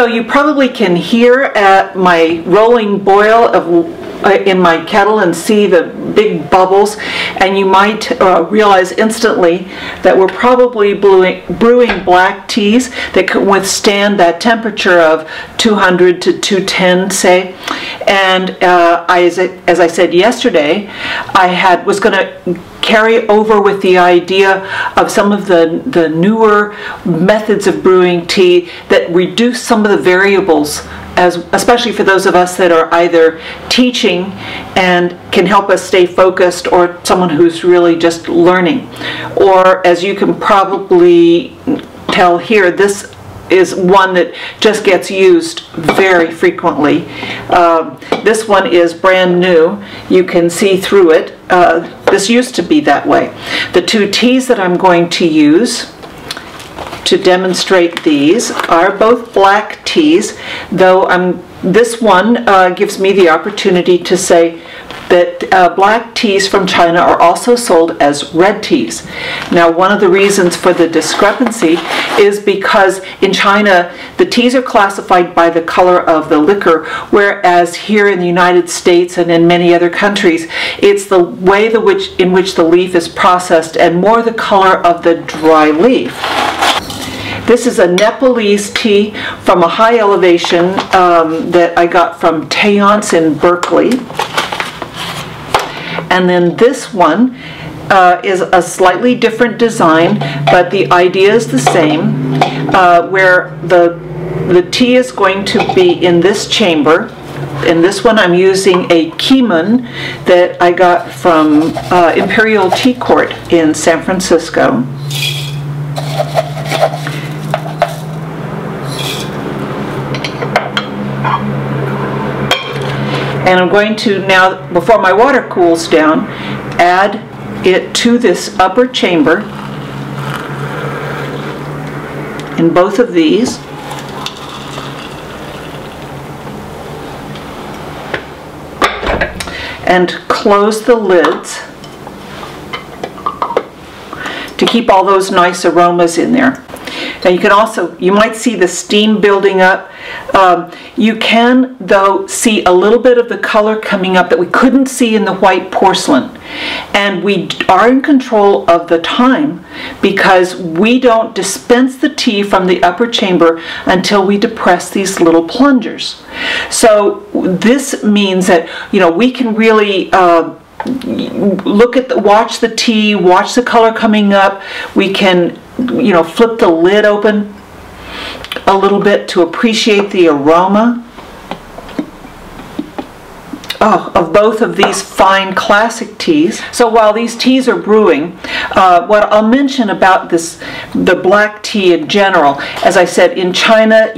So you probably can hear at my rolling boil of in my kettle and see the big bubbles, and you might realize instantly that we're probably brewing black teas that can withstand that temperature of 200 to 210, say. And as I said yesterday, I was going to carry over with the idea of some of the newer methods of brewing tea that reduce some of the variables, especially for those of us that are either teaching and can help us stay focused, or someone who's really just learning. Or, as you can probably tell here, this is one that just gets used very frequently. This one is brand new. You can see through it. This used to be that way. The two teas that I'm going to use to demonstrate these are both black teas, though this one gives me the opportunity to say that black teas from China are also sold as red teas. Now, one of the reasons for the discrepancy is because in China the teas are classified by the color of the liquor, whereas here in the United States and in many other countries it's the way in which the leaf is processed and more the color of the dry leaf. This is a Nepalese tea from a high elevation that I got from Taeance in Berkeley. And then this one is a slightly different design, but the idea is the same, where the tea is going to be in this chamber. In this one I'm using a Keemun that I got from Imperial Tea Court in San Francisco. And I'm going to now, before my water cools down, add it to this upper chamber in both of these. And close the lids to keep all those nice aromas in there. Now you might see the steam building up. You can, though, see a little bit of the color coming up that we couldn't see in the white porcelain. And we are in control of the time because we don't dispense the tea from the upper chamber until we depress these little plungers. So this means that, we can really watch the tea, watch the color coming up. We can, flip the lid open a little bit to appreciate the aroma of both of these fine classic teas. So while these teas are brewing, what I'll mention about the black tea in general, as I said, in China,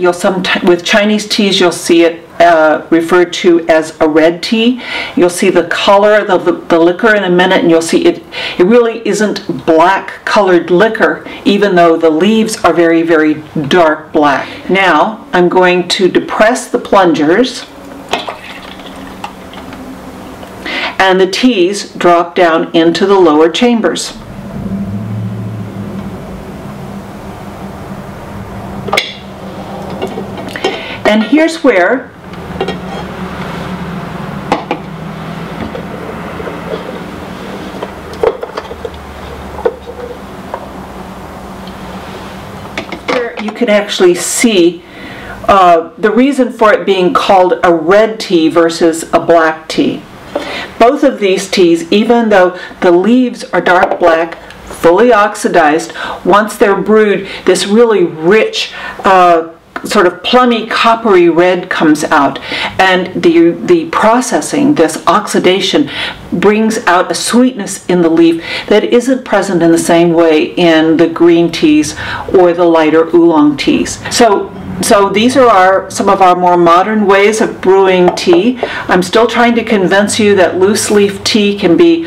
with Chinese teas, you'll see it referred to as a red tea. You'll see the color of the liquor in a minute, and you'll see it really isn't black colored liquor, even though the leaves are very, very dark black. Now I'm going to depress the plungers, and the teas drop down into the lower chambers. And here's where you can actually see the reason for it being called a red tea versus a black tea. Both of these teas, even though the leaves are dark black, fully oxidized, once they're brewed, this really rich sort of plummy coppery red comes out, and the processing, this oxidation, brings out a sweetness in the leaf that isn't present in the same way in the green teas or the lighter oolong teas. So these are some of our more modern ways of brewing tea. I'm still trying to convince you that loose leaf tea can be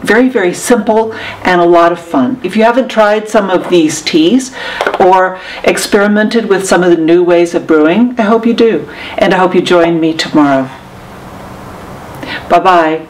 very, very simple and a lot of fun. If you haven't tried some of these teas or experimented with some of the new ways of brewing, I hope you do. And I hope you join me tomorrow. Bye-bye.